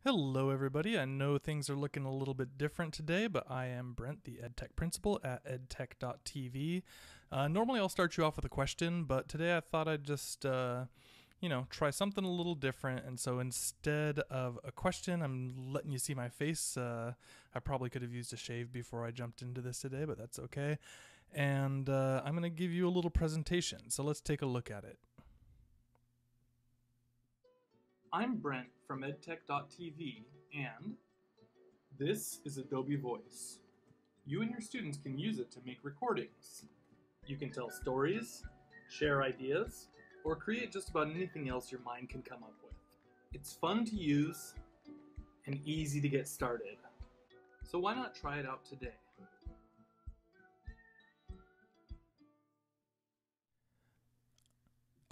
Hello, everybody. I know things are looking a little bit different today, but I am Brent, the EdTech principal at EdTech.tv. Normally, I'll start you off with a question, but today I thought I'd just, try something a little different. And so instead of a question, I'm letting you see my face. I probably could have used a shave before I jumped into this today, but that's okay. And I'm going to give you a little presentation. So let's take a look at it. I'm Brent from EdTech.tv, and this is Adobe Voice. You and your students can use it to make recordings. You can tell stories, share ideas, or create just about anything else your mind can come up with. It's fun to use and easy to get started. So why not try it out today?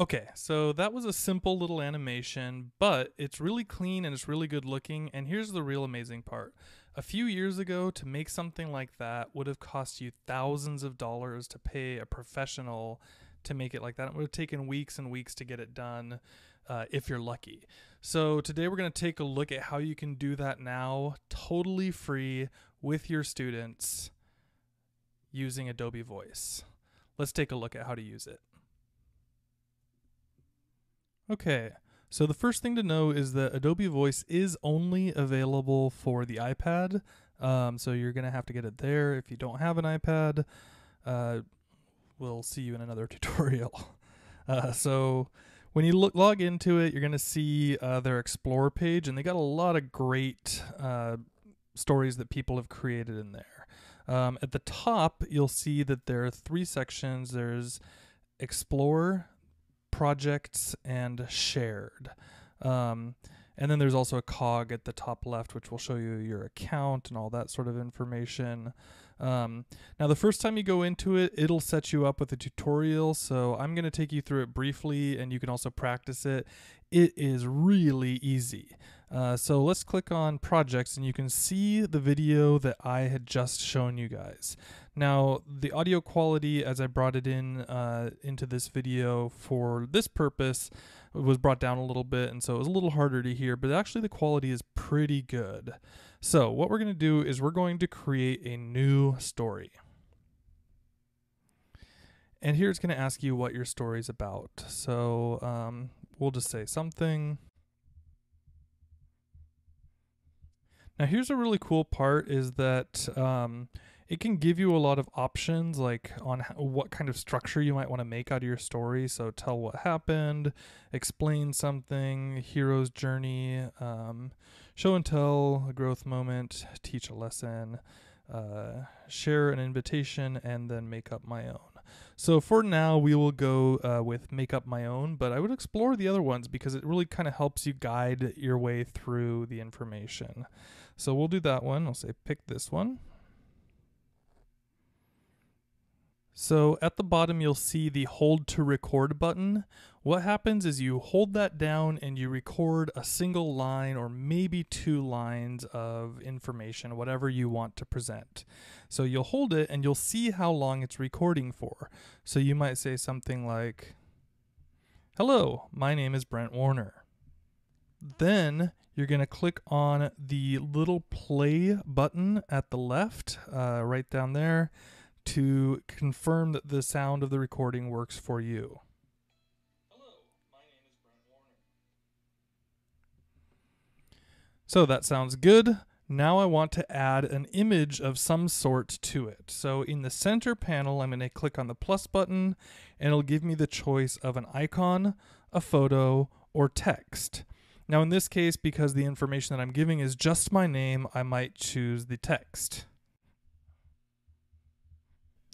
Okay, so that was a simple little animation, but it's really clean and it's really good looking. And here's the real amazing part. A few years ago, to make something like that would have cost you thousands of dollars to pay a professional to make it like that. It would have taken weeks and weeks to get it done if you're lucky. So today we're going to take a look at how you can do that now, totally free with your students using Adobe Voice. Let's take a look at how to use it. Okay, so the first thing to know is that Adobe Voice is only available for the iPad. So you're going to have to get it there. If you don't have an iPad, we'll see you in another tutorial. So when you log into it, you're going to see their Explore page, and they got a lot of great stories that people have created in there. At the top, you'll see that there are three sections. There's Explore, Projects, and Shared. And then there's also a cog at the top left, which will show you your account and all that sort of information. Now, the first time you go into it, it'll set you up with a tutorial. So I'm going to take you through it briefly, and you can also practice it. It is really easy. So let's click on Projects, and you can see the video that I had just shown you guys. Now, the audio quality, as I brought it in into this video for this purpose, was brought down a little bit, and so it was a little harder to hear, but actually the quality is pretty good. So what we're going to do is we're going to create a new story. And here it's going to ask you what your story is about. So we'll just say something. Now here's a really cool part is that it can give you a lot of options, like on what kind of structure you might want to make out of your story. So tell what happened, explain something, hero's journey, show and tell, a growth moment, teach a lesson, share an invitation, and then make up my own. So for now, we will go with make up my own, but I would explore the other ones because it really kind of helps you guide your way through the information. So we'll do that one. I'll say pick this one. So at the bottom, you'll see the hold to record button. What happens is you hold that down and you record a single line or maybe two lines of information, whatever you want to present. So you'll hold it and you'll see how long it's recording for. So you might say something like, "Hello, my name is Brent Warner." Then you're going to click on the little play button at the left, right down there, to confirm that the sound of the recording works for you. Hello, my name is Brent Warner. So that sounds good. Now I want to add an image of some sort to it. So in the center panel, I'm going to click on the plus button, and it'll give me the choice of an icon, a photo, or text. Now in this case, because the information that I'm giving is just my name, I might choose the text.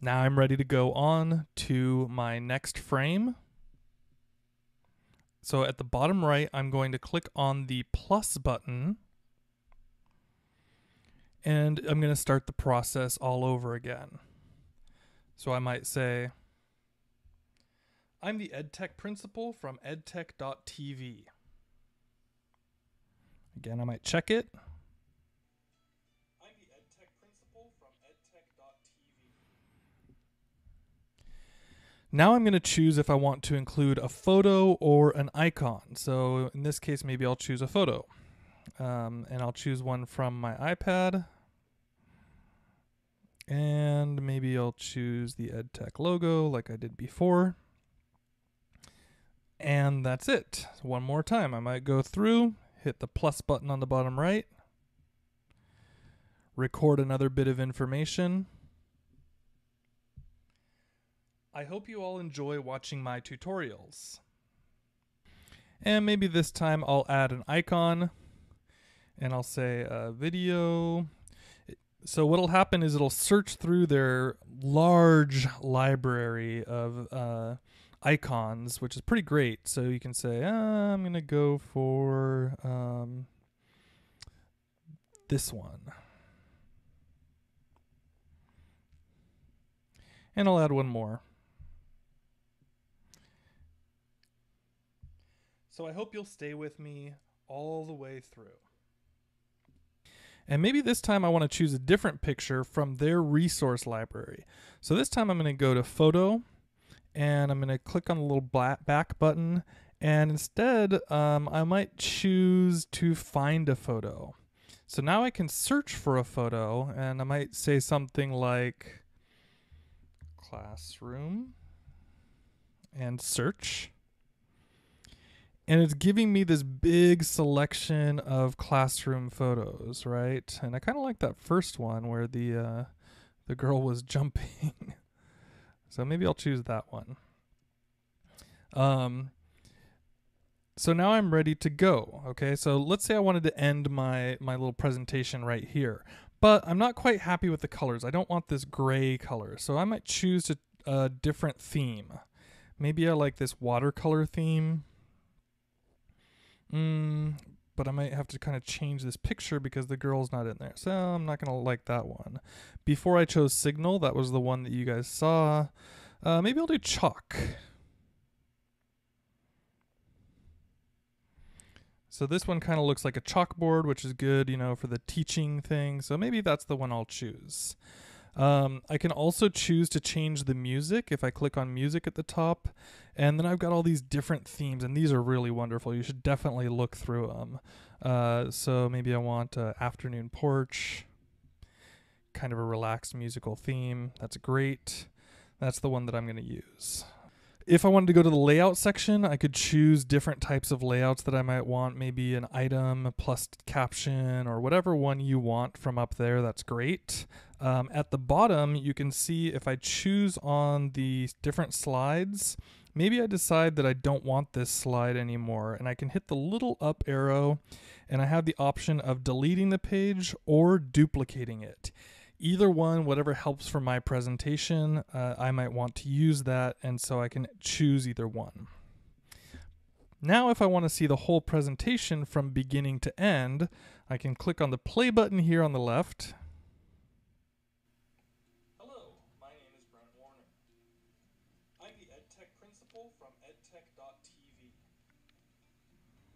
Now I'm ready to go on to my next frame. So at the bottom right, I'm going to click on the plus button, and I'm going to start the process all over again. So I might say, I'm the EdTech principal from EdTech.tv. Again, I might check it. I'm the EdTech principal from EdTech.tv. Now I'm going to choose if I want to include a photo or an icon. So in this case, maybe I'll choose a photo. and I'll choose one from my iPad. And maybe I'll choose the EdTech logo like I did before. And that's it. One more time, I might go through, hit the plus button on the bottom right, record another bit of information. I hope you all enjoy watching my tutorials. And maybe this time I'll add an icon and I'll say video. So what'll happen is it'll search through their large library of icons, which is pretty great. So you can say, I'm going to go for this one. And I'll add one more. So I hope you'll stay with me all the way through. And maybe this time I want to choose a different picture from their resource library. So this time I'm going to go to Photo, and I'm going to click on the little back button, and instead I might choose to find a photo. So now I can search for a photo, and I might say something like classroom and search. And it's giving me this big selection of classroom photos, right? And I kind of like that first one where the girl was jumping. So maybe I'll choose that one. So now I'm ready to go. Okay, so let's say I wanted to end my little presentation right here, but I'm not quite happy with the colors. I don't want this gray color, so I might choose a different theme. Maybe I like this watercolor theme. But I might have to kind of change this picture because the girl's not in there. So I'm not going to like that one. Before I chose Signal, that was the one that you guys saw. Maybe I'll do Chalk. So this one kind of looks like a chalkboard, which is good, you know, for the teaching thing. So maybe that's the one I'll choose. I can also choose to change the music if I click on music at the top, and then I've got all these different themes, and these are really wonderful. You should definitely look through them. So maybe I want afternoon porch, kind of a relaxed musical theme. That's great. That's the one that I'm going to use. If I wanted to go to the layout section, I could choose different types of layouts that I might want, maybe an item plus caption or whatever one you want from up there. That's great. At the bottom, you can see if I choose on the different slides, maybe I decide that I don't want this slide anymore, and I can hit the little up arrow, and I have the option of deleting the page or duplicating it. Either one, whatever helps for my presentation, I might want to use that, and so I can choose either one. Now, if I want to see the whole presentation from beginning to end, I can click on the play button here on the left. Hello, my name is Brent Warner. I'm the EdTech principal from EdTech.tv.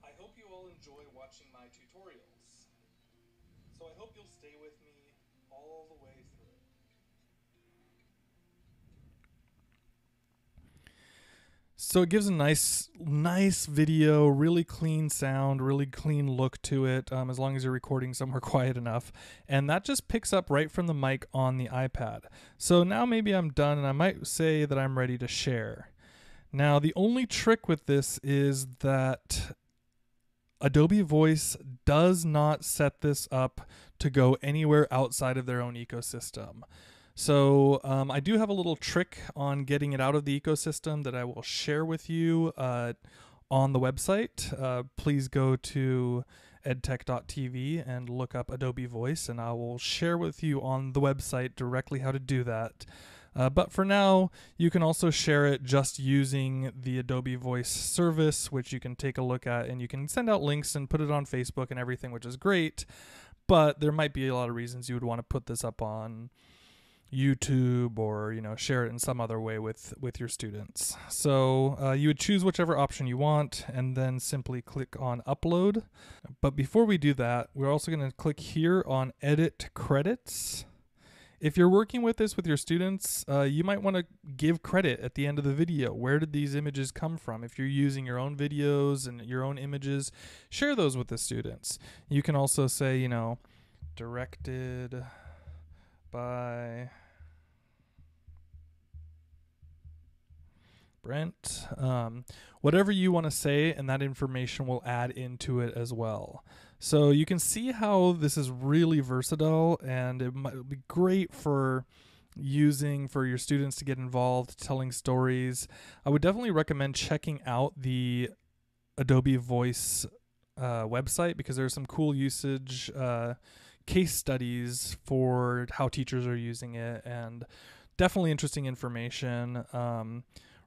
I hope you all enjoy watching my tutorials. So I hope you'll stay with me all the way through. So it gives a nice video, really clean sound, really clean look to it, as long as you're recording somewhere quiet enough. And that just picks up right from the mic on the iPad. So now maybe I'm done, and I might say that I'm ready to share. Now, the only trick with this is that Adobe Voice does not set this up to go anywhere outside of their own ecosystem. So I do have a little trick on getting it out of the ecosystem that I will share with you on the website. Please go to EdTech.tv and look up Adobe Voice, and I will share with you on the website directly how to do that. But for now, you can also share it just using the Adobe Voice service, which you can take a look at, and you can send out links and put it on Facebook and everything, which is great. But there might be a lot of reasons you would want to put this up on YouTube or, you know, share it in some other way with your students. So you would choose whichever option you want and then simply click on upload. But before we do that, we're also going to click here on edit credits. If you're working with this with your students, you might want to give credit at the end of the video. Where did these images come from? If you're using your own videos and your own images, share those with the students. You can also say, you know, directed by Brent. Whatever you want to say, and that information will add into it as well. So you can see how this is really versatile, and it might be great for using for your students to get involved, telling stories. I would definitely recommend checking out the Adobe Voice website, because there's some cool usage case studies for how teachers are using it, and definitely interesting information.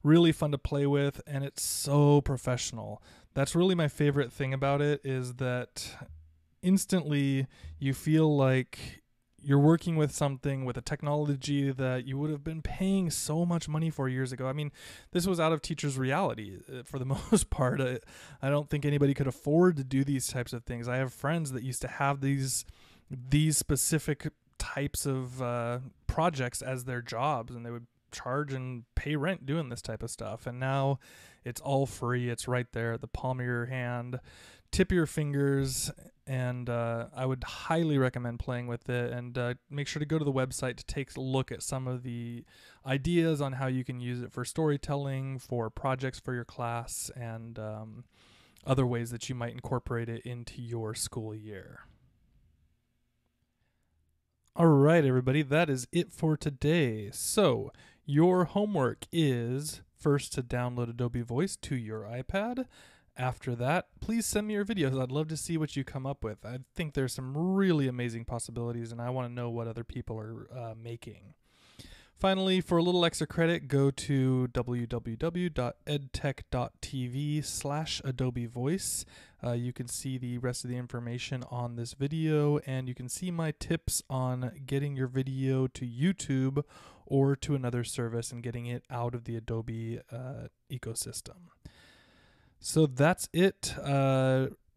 Really fun to play with, and it's so professional. That's really my favorite thing about it, is that instantly you feel like you're working with something, with a technology that you would have been paying so much money for years ago. I mean, this was out of teachers' reality for the most part. I don't think anybody could afford to do these types of things. I have friends that used to have these specific types of projects as their jobs, and they would charge and pay rent doing this type of stuff. And now it's all free. It's right there at the palm of your hand. Tip your fingers, and I would highly recommend playing with it. And make sure to go to the website to take a look at some of the ideas on how you can use it for storytelling, for projects for your class, and other ways that you might incorporate it into your school year. All right, everybody, that is it for today. So your homework is first to download Adobe Voice to your iPad. After that, please send me your videos. I'd love to see what you come up with. I think there's some really amazing possibilities, and I want to know what other people are making. Finally, for a little extra credit, go to www.edtech.tv/Adobe Voice. You can see the rest of the information on this video, and you can see my tips on getting your video to YouTube or to another service and getting it out of the Adobe ecosystem. So that's it.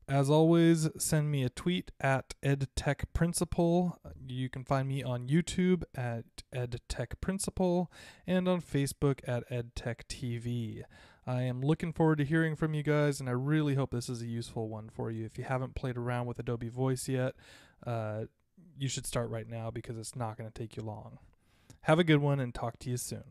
As always, send me a tweet at EdTechPrincipal. You can find me on YouTube at EdTechPrincipal and on Facebook at EdTech.tv. I am looking forward to hearing from you guys, and I really hope this is a useful one for you. If you haven't played around with Adobe Voice yet, you should start right now, because it's not going to take you long. Have a good one, and talk to you soon.